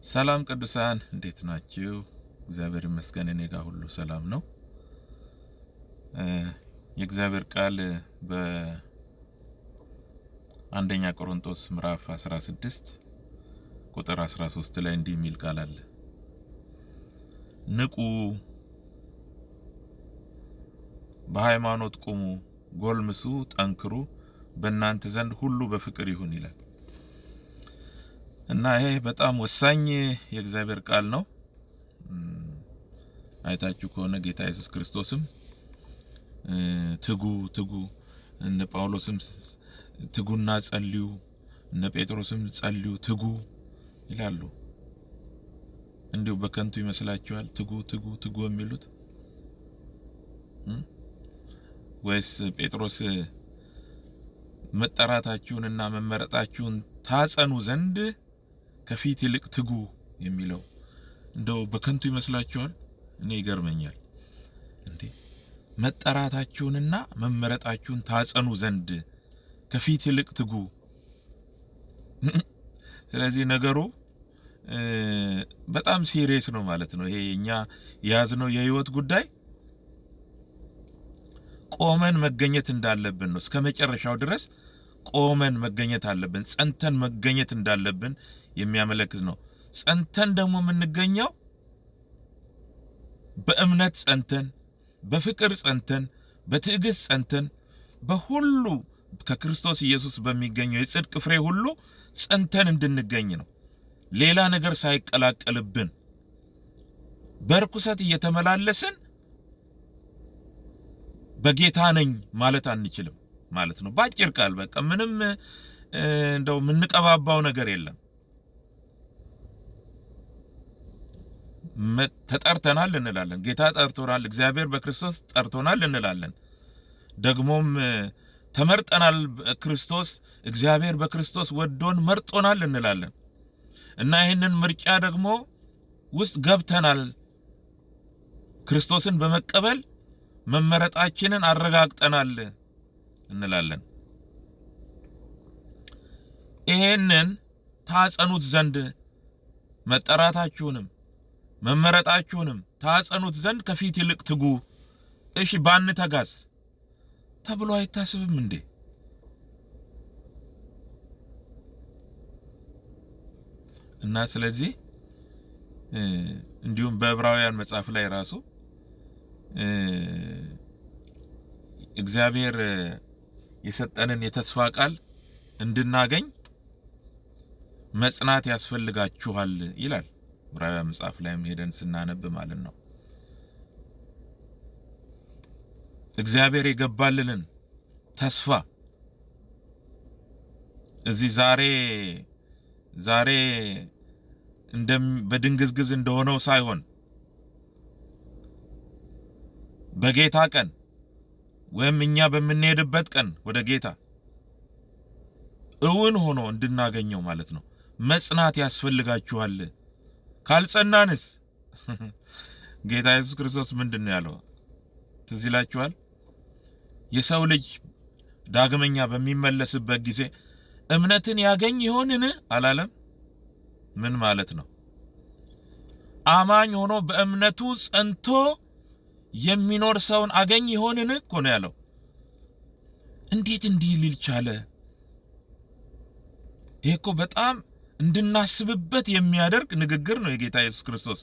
ሰላም ቅዱሳን እንዴት ናችሁ? እግዚአብሔር ይመስገን እኔ ጋር ሁሉ ሰላም ነው። የእግዚአብሔር ቃል በአንደኛ ቆሮንቶስ ምዕራፍ 16 ቁጥር 13 ላይ እንዲህ የሚል ቃል አለ። ንቁ፣ በሃይማኖት ቁሙ፣ ጎልምሱ፣ ጠንክሩ፣ በእናንተ ዘንድ ሁሉ በፍቅር ይሁን ይላል። እና ይሄ በጣም ወሳኝ የእግዚአብሔር ቃል ነው። አይታችሁ ከሆነ ጌታ ኢየሱስ ክርስቶስም ትጉ እነ ጳውሎስም ትጉና ጸልዩ፣ እነ ጴጥሮስም ጸልዩ ትጉ ይላሉ። እንዲሁ በከንቱ ይመስላችኋል ትጉ የሚሉት? ወይስ ጴጥሮስ መጠራታችሁንና መመረጣችሁን ታጸኑ ዘንድ ከፊት ይልቅ ትጉ የሚለው እንደው በከንቱ ይመስላችኋል? እኔ ይገርመኛል። እንዴ መጠራታችሁንና መመረጣችሁን ታጸኑ ዘንድ ከፊት ይልቅ ትጉ። ስለዚህ ነገሩ በጣም ሲሪየስ ነው ማለት ነው። ይሄ እኛ የያዝነው የህይወት ጉዳይ ቆመን መገኘት እንዳለብን ነው። እስከ መጨረሻው ድረስ ቆመን መገኘት አለብን። ጸንተን መገኘት እንዳለብን የሚያመለክት ነው። ጸንተን ደግሞ የምንገኘው በእምነት ጸንተን፣ በፍቅር ጸንተን፣ በትዕግስት ጸንተን፣ በሁሉ ከክርስቶስ ኢየሱስ በሚገኘው የጽድቅ ፍሬ ሁሉ ጸንተን እንድንገኝ ነው። ሌላ ነገር ሳይቀላቀልብን በርኩሰት እየተመላለስን በጌታ ነኝ ማለት አንችልም ማለት ነው። ባጭር ቃል በቃ ምንም እንደው የምንቀባባው ነገር የለም። ተጠርተናል እንላለን። ጌታ ጠርቶናል፣ እግዚአብሔር በክርስቶስ ጠርቶናል እንላለን። ደግሞም ተመርጠናል፣ ክርስቶስ እግዚአብሔር በክርስቶስ ወዶን መርጦናል እንላለን። እና ይህንን ምርጫ ደግሞ ውስጥ ገብተናል። ክርስቶስን በመቀበል መመረጣችንን አረጋግጠናል እንላለን። ይሄንን ታጸኑት ዘንድ መጠራታችሁንም መመረጣችሁንም ታጸኑት ዘንድ ከፊት ይልቅ ትጉ። እሺ ባንተጋስ ተብሎ አይታስብም እንዴ? እና ስለዚህ እንዲሁም በዕብራውያን መጽሐፍ ላይ ራሱ እግዚአብሔር የሰጠንን የተስፋ ቃል እንድናገኝ መጽናት ያስፈልጋችኋል ይላል። ዕብራውያን መጽሐፍ ላይም ሄደን ስናነብ ማለት ነው። እግዚአብሔር የገባልንን ተስፋ እዚህ ዛሬ በድንግዝግዝ እንደሆነው ሳይሆን በጌታ ቀን ወይም እኛ በምንሄድበት ቀን ወደ ጌታ እውን ሆኖ እንድናገኘው ማለት ነው መጽናት ያስፈልጋችኋል። ካልጸናንስ ጌታ ኢየሱስ ክርስቶስ ምንድነው ያለው? ትዝ ይላችኋል? የሰው ልጅ ዳግመኛ በሚመለስበት ጊዜ እምነትን ያገኝ ይሆንን አላለም? ምን ማለት ነው? አማኝ ሆኖ በእምነቱ ጸንቶ የሚኖር ሰውን አገኝ ይሆንን እኮ ነው ያለው። እንዴት እንዲህ ሊል ቻለ? ይሄ እኮ በጣም እንድናስብበት የሚያደርግ ንግግር ነው የጌታ ኢየሱስ ክርስቶስ።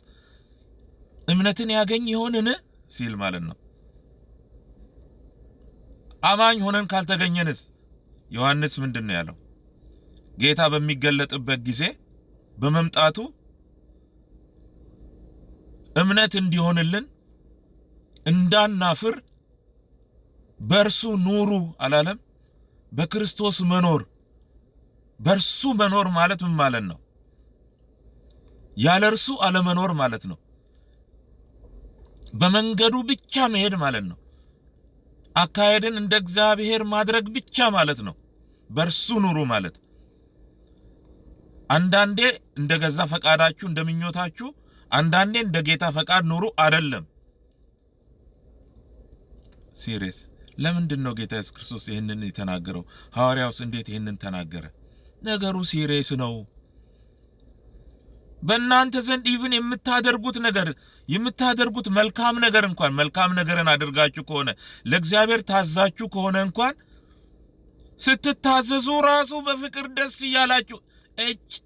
እምነትን ያገኝ ይሆንን ሲል ማለት ነው። አማኝ ሆነን ካልተገኘንስ ዮሐንስ ምንድነው ያለው? ጌታ በሚገለጥበት ጊዜ በመምጣቱ እምነት እንዲሆንልን እንዳናፍር በእርሱ ኑሩ አላለም? በክርስቶስ መኖር። በእርሱ መኖር ማለት ምን ማለት ነው? ያለ እርሱ አለመኖር ማለት ነው። በመንገዱ ብቻ መሄድ ማለት ነው። አካሄድን እንደ እግዚአብሔር ማድረግ ብቻ ማለት ነው። በእርሱ ኑሩ ማለት አንዳንዴ እንደገዛ ፈቃዳችሁ እንደምኞታችሁ፣ አንዳንዴ እንደ ጌታ ፈቃድ ኑሩ አይደለም። ሲሪየስ ለምንድን ነው ጌታ ኢየሱስ ክርስቶስ ይህንን የተናገረው? ሐዋርያውስ እንዴት ይህንን ተናገረ? ነገሩ ሲሪየስ ነው። በእናንተ ዘንድ ኢቭን የምታደርጉት መልካም ነገር እንኳን መልካም ነገርን አድርጋችሁ ከሆነ ለእግዚአብሔር ታዛችሁ ከሆነ እንኳን ስትታዘዙ ራሱ በፍቅር ደስ እያላችሁ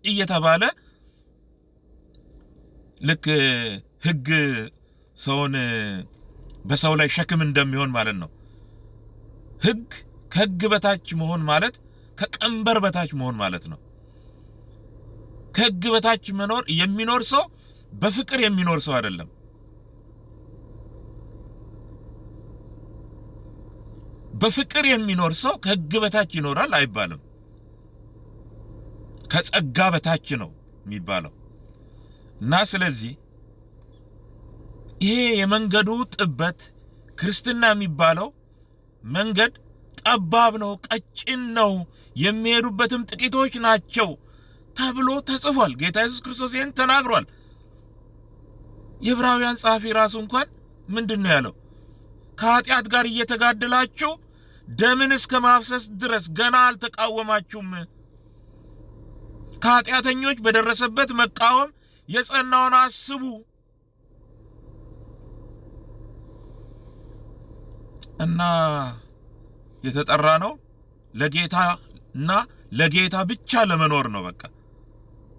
እየተባለ ልክ ሕግ ሰውን በሰው ላይ ሸክም እንደሚሆን ማለት ነው። ሕግ ከሕግ በታች መሆን ማለት ከቀንበር በታች መሆን ማለት ነው። ከሕግ በታች የሚኖር ሰው በፍቅር የሚኖር ሰው አይደለም። በፍቅር የሚኖር ሰው ከሕግ በታች ይኖራል አይባልም። ከጸጋ በታች ነው የሚባለው። እና ስለዚህ ይሄ የመንገዱ ጥበት ክርስትና የሚባለው መንገድ ጠባብ ነው፣ ቀጭን ነው፣ የሚሄዱበትም ጥቂቶች ናቸው ተብሎ ተጽፏል። ጌታ ኢየሱስ ክርስቶስ ይህን ተናግሯል። የዕብራውያን ጸሐፊ ራሱ እንኳን ምንድነው ያለው? ከኃጢአት ጋር እየተጋደላችሁ ደምን እስከ ማፍሰስ ድረስ ገና አልተቃወማችሁም። ከኃጢአተኞች በደረሰበት መቃወም የጸናውን አስቡ እና የተጠራ ነው ለጌታና ለጌታ ብቻ ለመኖር ነው። በቃ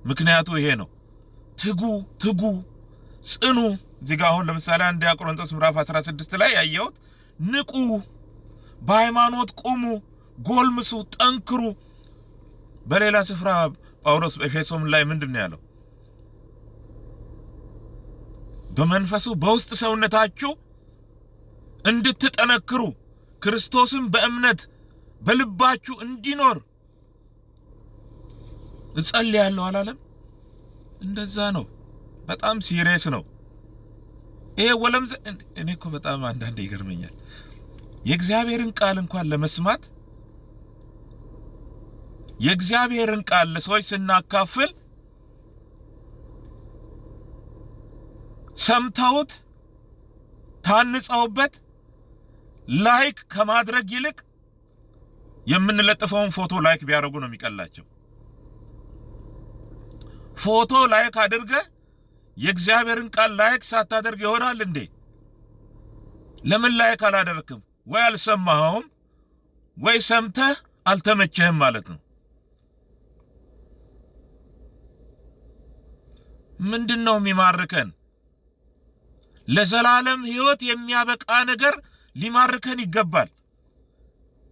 ምክንያቱ ይሄ ነው። ትጉ ጽኑ። እዚህ ጋር አሁን ለምሳሌ አንደኛ ቆሮንቶስ ምዕራፍ 16 ላይ ያየሁት ንቁ፣ በሃይማኖት ቁሙ፣ ጎልምሱ፣ ጠንክሩ። በሌላ ስፍራ ጳውሎስ በኤፌሶን ላይ ምንድነው ያለው? በመንፈሱ በውስጥ ሰውነታችሁ እንድትጠነክሩ ክርስቶስን በእምነት በልባችሁ እንዲኖር እጸልያለሁ አላለም? እንደዛ ነው። በጣም ሲሪየስ ነው ይሄ ወለም። እኔ እኮ በጣም አንዳንዴ ይገርመኛል። የእግዚአብሔርን ቃል እንኳን ለመስማት የእግዚአብሔርን ቃል ለሰዎች ስናካፍል ሰምተውት ታንጸውበት ላይክ ከማድረግ ይልቅ የምንለጥፈውን ፎቶ ላይክ ቢያደርጉ ነው የሚቀላቸው። ፎቶ ላይክ አድርገህ የእግዚአብሔርን ቃል ላይክ ሳታደርግ ይሆናል እንዴ? ለምን ላይክ አላደረክም? ወይ አልሰማኸውም፣ ወይ ሰምተህ አልተመቸህም ማለት ነው። ምንድነው የሚማርከን? ለዘላለም ሕይወት የሚያበቃ ነገር ሊማርከን ይገባል።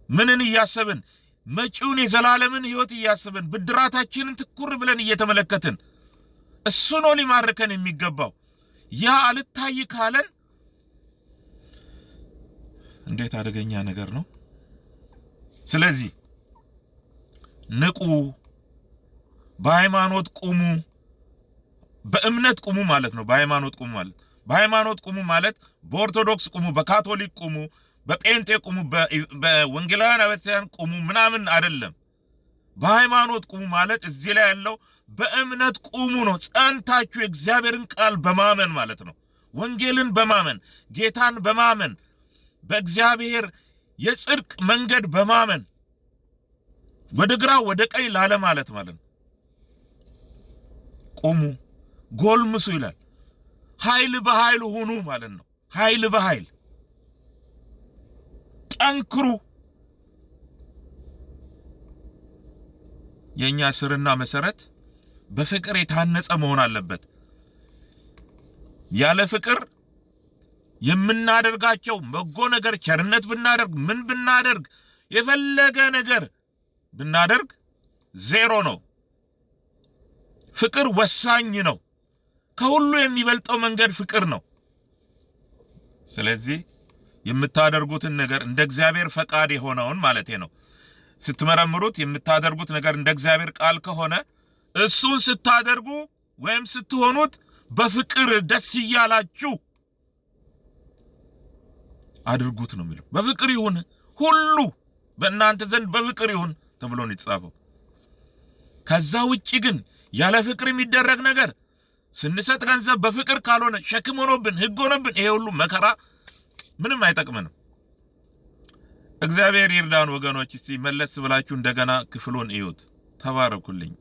ምንን እያሰብን? መጪውን የዘላለምን ሕይወት እያሰብን ብድራታችንን ትኩር ብለን እየተመለከትን እሱ ነው ሊማርከን የሚገባው። ያ አልታይ ካለን እንዴት አደገኛ ነገር ነው። ስለዚህ ንቁ፣ በሃይማኖት ቁሙ፣ በእምነት ቁሙ ማለት ነው። በሃይማኖት ቁሙ ማለት በኦርቶዶክስ ቁሙ፣ በካቶሊክ ቁሙ፣ በጴንጤ ቁሙ፣ በወንጌላውያን ቤተክርስቲያን ቁሙ ምናምን አይደለም። በሃይማኖት ቁሙ ማለት እዚህ ላይ ያለው በእምነት ቁሙ ነው። ጸንታችሁ የእግዚአብሔርን ቃል በማመን ማለት ነው። ወንጌልን በማመን ጌታን በማመን በእግዚአብሔር የጽድቅ መንገድ በማመን ወደ ግራ ወደ ቀኝ ላለ ማለት ነው። ቁሙ፣ ጎልምሱ ይላል። ኃይል በኃይል ሁኑ ማለት ነው። ኃይል በኃይል ጠንክሩ። የኛ ስርና መሰረት በፍቅር የታነጸ መሆን አለበት። ያለ ፍቅር የምናደርጋቸው በጎ ነገር ቸርነት ብናደርግ ምን ብናደርግ የፈለገ ነገር ብናደርግ ዜሮ ነው። ፍቅር ወሳኝ ነው። ከሁሉ የሚበልጠው መንገድ ፍቅር ነው። ስለዚህ የምታደርጉትን ነገር እንደ እግዚአብሔር ፈቃድ የሆነውን ማለት ነው ስትመረምሩት የምታደርጉት ነገር እንደ እግዚአብሔር ቃል ከሆነ እሱን ስታደርጉ ወይም ስትሆኑት በፍቅር ደስ እያላችሁ አድርጉት ነው የሚለው። በፍቅር ይሁን ሁሉ በእናንተ ዘንድ በፍቅር ይሁን ተብሎ ነው የተጻፈው። ከዛ ውጪ ግን ያለ ፍቅር የሚደረግ ነገር ስንሰጥ ገንዘብ በፍቅር ካልሆነ ሸክም ሆኖብን ሕግ ሆኖብን ይሄ ሁሉ መከራ ምንም አይጠቅመንም። እግዚአብሔር ይርዳን ወገኖች። እስቲ መለስ ብላችሁ እንደገና ክፍሉን እዩት። ተባረኩልኝ።